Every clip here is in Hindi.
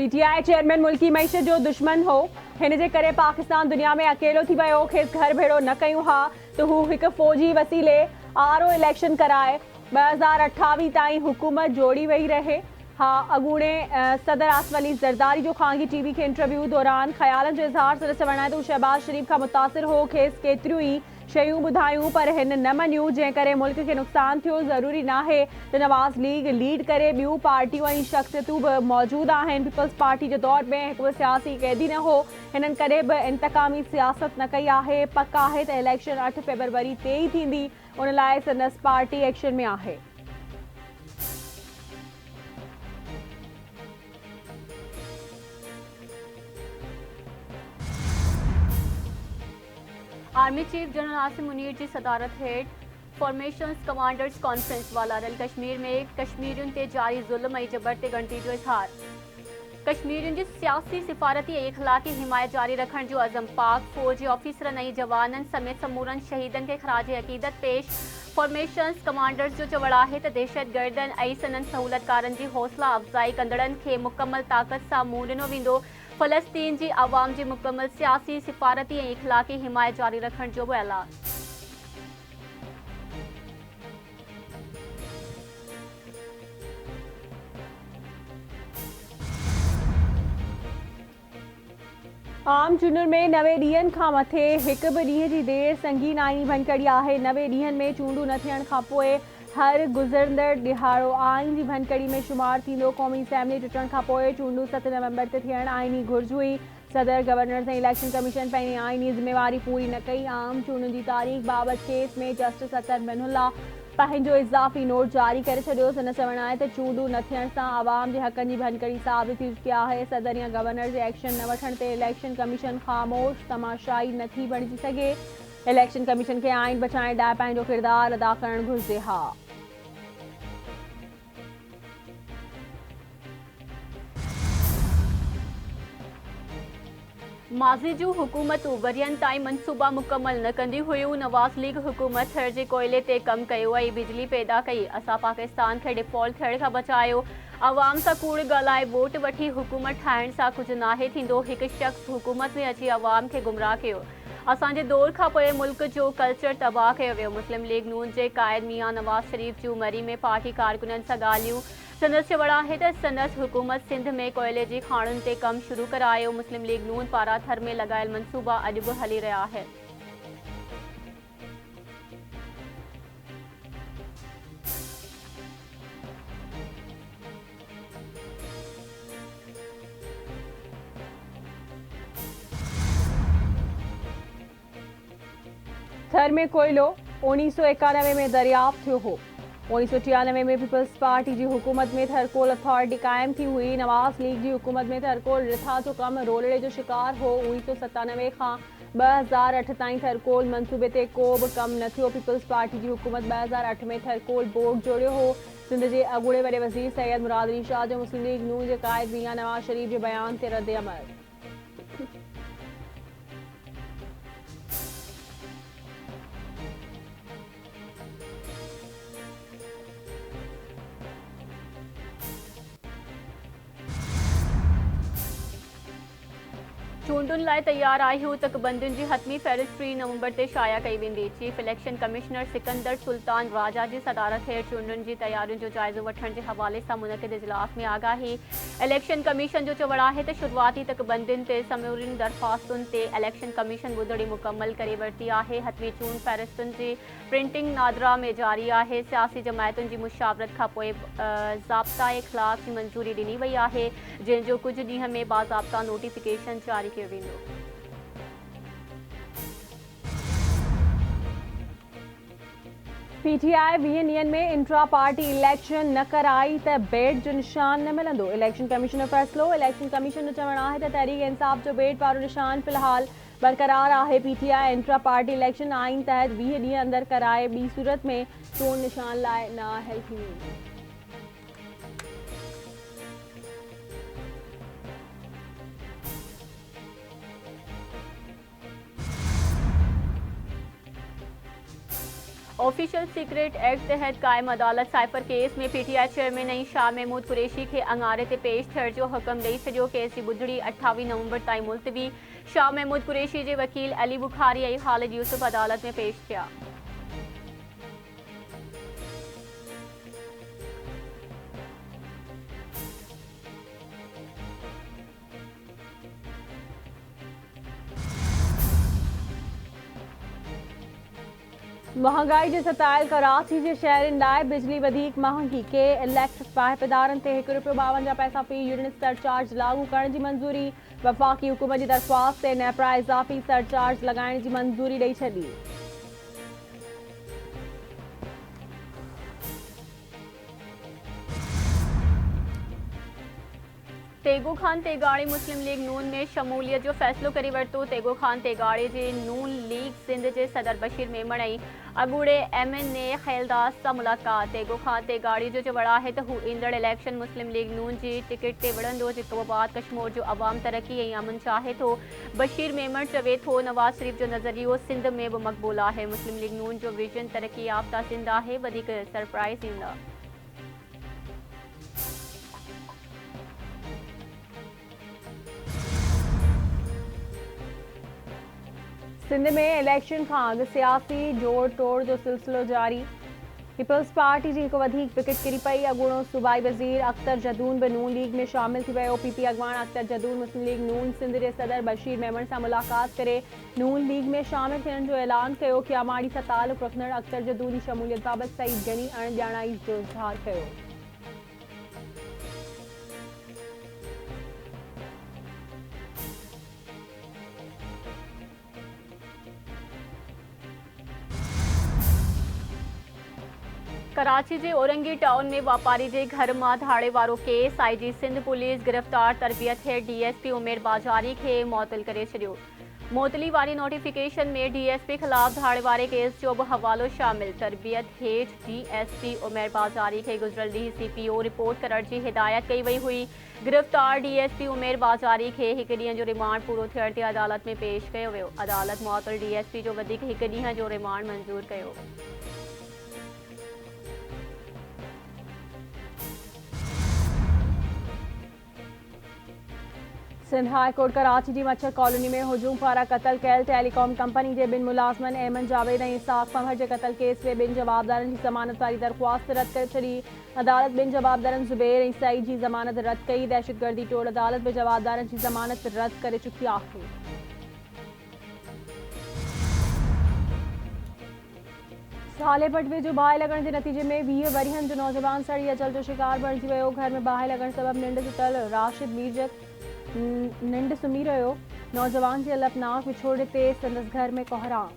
पीटीआई चेयरमैन मुल्की मईशत जो दुश्मन हो, हिन जे करे पाकिस्तान दुनिया में अकेलो थी वियो। खेसि घर भेड़ो न कयूं हा त हू हिकु फ़ौजी वसीले आरो इलेक्शन कराए 2028 ताईं हुकूमत जोड़ी वही रहे। हा, अॻूणे सदर आसिफ अली ज़रदारी जो ख़ानगी टीवी के इंटरव्यू दौरान ख़्यालनि जो इज़हार सदस्य वणाए तो शहबाज शरीफ खां मुतासिर हो। खेसि केतिरियूं ई शयूं ॿुधायूं पर हिन न मञियूं, जंहिं करे मुल्क खे नुक़सान थियो। ज़रूरी नाहे त नवाज़ लीग लीड करे, ॿियूं पार्टियूं ऐं शख़्सियतूं बि मौजूदु आहिनि। पीपल्स पार्टी जे दौर में हिकु बि सियासी क़ैदी न हो, हिननि कॾहिं बि इंतकामी सियासत न कई आहे। पक आहे त इलेक्शन 8 फरवरी ते ई थींदी, उन लाइ संदसि पार्टी एक्शन में आहे। Army chief general Asim Munir जी सदारत हेठ फॉर्मेशंस कमांडर्स कॉन्फ्रेंस वालारल कश्मीर में कश्मीरियुनि ते जारी ज़ुल्म ऐं जबर ते ॻणती जो इज़हार। कश्मीरियुनि जी सियासी सिफ़ारती ऐं इख़लाक़ी हिमायत जारी रखण जो अज़म। पाक फ़ौज ऑफिसरनि ऐं जवाननि समेत समूरनि शहीदनि खे ख़राज अक़ीदत पेश। फॉर्मेशंस कमांडर्स जो चवणु आहे त दहशतगर्दनि ऐं सनन सहूलतकारनि जी हौसला अफ़ज़ाई कंदड़नि खे मुकमल ताक़त सां मुंहुं ॾिनो वेंदो। फ़लस्तीन जी आवाम जी मुकमल सियासी सिफ़ारती ऐं इख़लाक़ी हिमायत जारी रखण जो बि ऐलान। आम चूंडुनि में 90 ॾींहनि खां मथे हिकु बि ॾींहं जी देरि संगीन आइनी भनकड़ी आहे। 90 ॾींहनि में चूंडूं न थियण खां पोइ हर गुज़रंदड़ ॾिहाड़ो आइन जी भनकड़ी में शुमार थींदो। क़ौमी असेंबली टुटण खां पोइ चूंडूं 7 नवंबर ते थियण आइनी घुर्ज हुई। सदर गवर्नर ऐं इलेक्शन कमीशन पंहिंजी आइनी ज़िम्मेवारी पूरी न कई। आम चूंडुनि जी तारीख़ बाबति केस में जस्टिस अतर मिनुल्ला पंहिंजो इज़ाफ़ी नोट जारी करे छॾियो। संदसि चवणु आहे त चूंडूं न थियण सां आवाम जे हक़नि जी भनकड़ी साबित थी चुकी आहे। सदर या गवर्नर जे एक्शन न वठण ते इलेक्शन कमीशन ख़ामोश तमाशाई नथी बणिजी सघे। इलेक्शन कमीशन खे आइन बचाइण लाइ पंहिंजो किरदारु अदा करणु घुरिजे। हा, माज़ी जूं हुकूमतूं वरियनि ताईं मनसूबा मुकमल न कंदी हुयूं। नवाज़ लीग हुकूमत थर जे कोयले ते कमु कयो ऐं बिजली पैदा कई। असां पाकिस्तान खे डिफॉल्ट थियण खां बचायो। अवाम सां कूड़ ॻाल्हाए वोट वठी हुकूमत ठाहिण सां कुझु नाहे थींदो। हिकु शख़्स हुकूमत में अची अवाम खे गुमराह कयो। असांजे दौर खां पोइ मुल्क जो कल्चर तबाह कयो वियो। मुस्लिम लीग नून जे क़ाइद मियां नवाज़ शरीफ जूं मरी में पार्टी कारकुननि सां ॻाल्हियूं। संदसि चवणु आहे त संदसि हुकूमत सिंध में कोयले जी खाणुनि ते कमु शुरू करायो। मुस्लिम लीग नून पारां थर में लॻायल मनसूबा अॼु बि हली रहिया आहिनि। थर में कोयलो 1991 में दरियाफ़्त थियो हो। 1993 में पीपल्स पार्टी जी हुकूमत में थरकोल अथॉरिटी क़ाइमु थी हुई। नवाज़ लीग जी हुकूमत में थरकोल रिथा जो कमु रोलड़े जो शिकार हो। 1997 खां 2008 ताईं थरकोल मनसूबे ते को बि कमु न थियो। पीपल्स पार्टी जी हुकूमत 2008 में थरकोल बोर्ड जोड़ियो हो। सिंध जे अॻूणे वॾे वज़ीर सैयद मुराद अली शाह जो मुस्लिम लीग नून जे क़ाइद मियां नवाज़ शरीफ जे बयान ते रद्द अमल। चूंडुनि लाइ तयार आहियूं। तकबंदियुनि जी हतमी फ़हरिस्त 3 नवंबर ते शाया कई वेंदी। Chief election commissioner Sikandar Sultan Raja जी सदारत हेठि चूंडुनि जी तयारियुनि जो जाइज़ो वठण जे हवाले सां मुनक़िद इजलास में आगाही। इलेक्शन कमीशन जो चवणु आहे त शुरूआती तकबंदियुनि ते समूरियुनि दरख़्वास्तुनि ते इलेक्शन कमीशन ॿुधड़ी मुकमल करे वरिती आहे। हतमी चूंड फ़हरिस्तुनि जी प्रिंटिंग नादरा में जारी आहे। सियासी जमायतुनि जी मुशावरत खां पोइ ज़ाब्ता ख़िलाफ़ जी मंज़ूरी ॾिनी वई आहे, जंहिंजो कुझु ॾींहं में बाज़ाब्ता नोटिफिकेशन जारी कयो वेंदो। पीटीआई 20 ॾींहनि में इंट्रा पार्टी इलेक्शन न कराई त बेट जो निशान न मिलंदो। इलेक्शन कमीशन जो फ़ैसिलो। इलेक्शन कमीशन जो चवणु आहे त तहरीक इंसाफ़ जो बेट वारो निशान फ़िलहाल बरक़रार आहे। पीटीआई इंट्रा पार्टी इलेक्शन आइन तहत 20 ॾींहं अंदरि कराए, ॿी सूरत में चूंड निशान लाइ नाअहल थी वेंदी। ऑफिशियल सीक्रेट एक्ट तहत कायम अदालत साइफर केस में पीटीआई चेयरमैन नई शाह महमूद कुरैशी के अंगारे ते पेश थियण जो हुक्म ॾेई छॾियो। केस जी ॿुधणी 28 नवंबर ताईं मुलतवी। शाह महमूद कुरैशी जे वकील अली बुखारी ऐं ख़ालिद यूसुफ अदालत में पेश थिया। महंगाई जे सतायल कराची जे शहरनि लाइ बिजली वधीक महांगी। के इलेक्ट्रिक पाइप इदारनि ते ₹1.52 फी यूनिट सरचार्ज लागू करण जी मंज़ूरी। वफ़ाक़ी हुकूमत जी दरख़्वास्त ते नेपरा इज़ाफ़ी सरचार्ज लॻाइण जी मंज़ूरी ॾेई छॾी। तेगो खान तेगाड़ी मुस्लिम लीग नून में शमूलियत जो फ़ैसिलो करे वरितो। तेगो खान तेगाड़ी जे नून लीग सिंध जे सदर बशीर मेमण ऐं अॻूणे MNA ख़ैलदास सां मुलाक़ात। तेगो खान तेगाड़ी जो चवणु आहे त हू ईंदड़ इलेक्शन मुस्लिम लीग नून जी टिकट ते विढ़ंदो, जेको बाद कश्मीर जो अवाम तरक़ी ऐं अमन चाहे थो। बशीर मेमण चवे थो नवाज़ शरीफ़ जो नज़रियो सिंध में बि मक़बूल आहे। मुस्लिम लीग नून जो विजन तरक़ी याफ़्ता सिंध आहे। वधीक सरप्राइज़ ईंदा। सिंध में इलेक्शन खां अॻु सियासी जोड़ तोड़ जो सिलसिलो जारी। पीपल्स पार्टी जी हिकु वधीक विकेट किरी पई। अॻूणो सूबाई वज़ीर अख्तर जदून बि नून लीग में शामिल थी वियो। PP अॻवान अख्तर जदून मुस्लिम लीग नून सिंध जे सदर बशीर मेमण सां मुलाक़ात करे नून लीग में शामिल थियण जो ऐलान कयो। क़यामाड़ी सां तालुक़ रखंदड़ अख्तर जदून जी शमूलियत बाबति सईद गनी अणॼाणाई जो इज़हार कयो। कराची जे औरंगी टाउन में वापारी जे घर मां धाड़े वारो केस। IG सिंध पुलिस गिरफ़्तार तरबियत हेठि DSP उमेर बाजारी खे मुअतल करे छॾियो। मुअतली वारी नोटिफिकेशन में DSP ख़िलाफ़ धाड़े वारे केस जो बि हवालो शामिल। तरबियत हेठि DSP उमेर बाजारी खे गुज़िरियल ॾींहुं CPO रिपोर्ट करण जी हिदायत कई वई हुई। गिरफ़्तार DSP उमेर बाजारी खे हिकु ॾींहं जो रिमांड पूरो थियण ते अदालत में पेश कयो वियो। अदालत मुअतल DSP जो वधीक हिकु ॾींहं जो रिमांड मंज़ूर कयो। सिंध हाई कोर्ट कराची जी मच्छर कॉलोनी में हुजूम पारां क़तल कयल टेलीकॉम कंपनी जे ॿिनि मुलाज़िमनि अहमद जावेद ऐं इसाक़ फंगर जे क़तल केस में ॿिनि जवाबदारनि जी ज़मानत वारी दरख़्वास्त रद्द करे छॾी। अदालत ॿिनि जवाबदारनि ज़ुबैर ऐं सईद जी ज़मानत रद्द कई। दहशतगर्दी टोड़ अदालत बि जवाबदारनि जी ज़मानत रद्द करे चुकी आहे। साले पटवे जो बाहि लॻण जे नतीजे में 20 वरिहनि जो नौजवान सड़ी अचल जो शिकार बणिजी वियो। घर में बाहि लॻण सबबि निंड सुतल राशिद मीरजत निंड सुम्ही रहियो। नौजवान जे अलपनाक विछोड़े ते संदसि घर में कोहराम।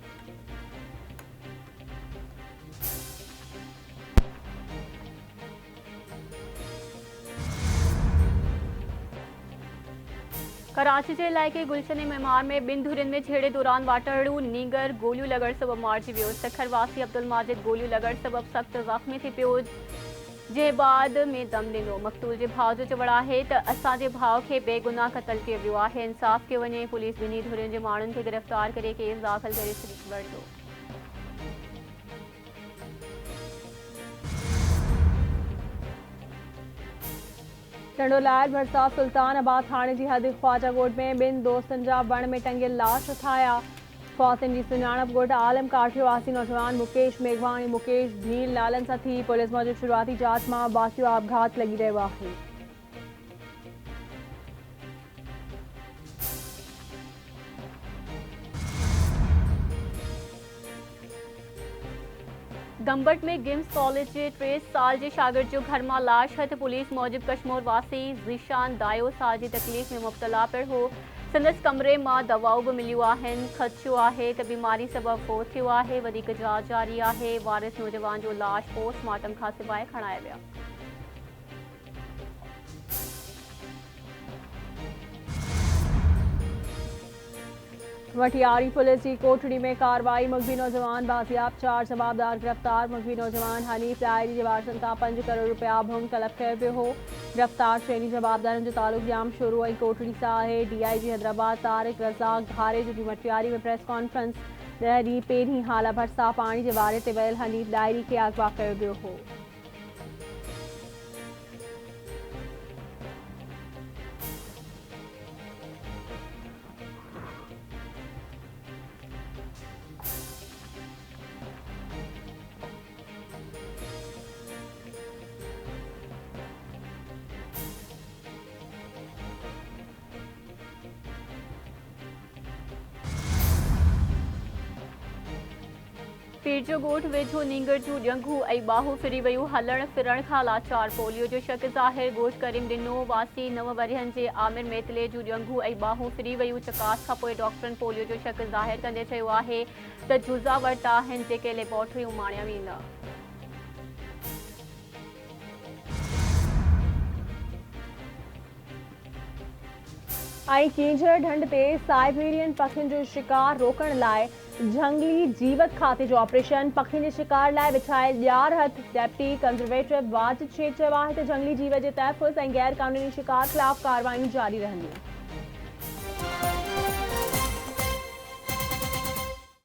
कराची जे इलाइक़े गुलशन ऐं मेमार में ॿिनि धुरियुनि में छेड़े दौरान वाटड़ू नीगर गोलियूं लॻण सबबि मारिजी वियो। सखर वासी अब्दुल माजिद गोलियूं लॻण सबबि सख़्तु ज़ख़्मी थी पियो, जे बाद में दम ॾिनो। मक़तूल जे भाउ जो चवणु आहे त असांजे भाउ खे बेगुनाह क़तल कयो वियो आहे। इंसाफ़ कयो वञे। पुलिस ॿिन्ही धुरियुनि जे माण्हुनि खे गिरफ़्तार करे केस दाख़िल करे वरितो। टंडोलाइर भरसा सुल्तानाबाद थाणे जी हद ख्वाजा ॻोठ में ॿिनि दोस्तनि जा वण में टंगियल लाश उथाया। फौतनि जी सुञाणप ॻोठ आलम काठियो वासी नौजवान मुकेश मेघवान ऐं मुकेश भील नालनि सां थी। पुलिस मूजिबि शुरूआती जांच मां बाक़ियो आपघात लॻी रहियो आहे। दंबट में गिम्स कॉलेज जे 3 साल जे शागिर्द जो घर मां लाश हथ। पुलिस मूजिबि कश्मीर वासी ज़ीशान दायो साह जी तकलीफ़ में मुब्तला पिणु हो। संदसि कमरे मां दवाऊं बि मिलियूं आहिनि। ख़दशो आहे त बीमारी सबबि फ़ौत थियो आहे। वधीक जांच जारी आहे। वारिस नौजवान जो लाश पोस्टमार्टम खां सवाइ खणाया विया। वठियारी पुलिस जी कोठड़ी में कार्रवाई। मुग़वी नौजवान बाज़ियाब, 4 जवाबदार गिरफ़्तार। मुग़वी नौजवान हनीफ़ डायरी जे वारसनि खां 5 करोड़ रुपया भुम तलब कयो वियो हो। गिरफ़्तार चइनी जवाबदारनि जो तालुक़ जाम शोरो ऐं कोठड़ी सां आहे। DIG हैदराबाद तारिक रज़ाक घारे जो वठियारी में प्रेस कॉन्फ्रेंस नहरी पेरी हाला भरसा पानी जे वारे ते वियल हनीफ डायरी खे अगवा कयो वियो हो। पीरजो ॻोठ वेझो नींगर जूं ॼंघूं ऐं ॿाहूं फिरी वियूं हलण फिरण खां लाचार पोलियो जो शक ज़ाहिर ॻोठ करीम ॾिनो वासी 9 वरियनि जे आमिर मेतले जूं ॼंघूं ऐं ॿाहूं फिरी वियूं चकास खां पोइ डॉक्टरनि पोलियो जो शक ज़ाहिर कंदे चयो आहे त जुज़ा वरिता आहिनि जेके लेबोरेटरियूं माणिया वेंदा। ऐं कींझर ढंढ ते साइबेरियन पखियुनि जो शिकार रोकण लाइ झंगली जीवत खाते जो ऑपरेशन पखियुनि जे शिकार लाइ विछायल ॼार हथ डेप्टी कंजरवेटर वाजिद शेख चयो आहे त झंगली जीव जे तहफ़ुज़ ऐं गैर क़ानूनी शिकार ख़िलाफ़ कार्रवाइयूं जारी रहंदियूं।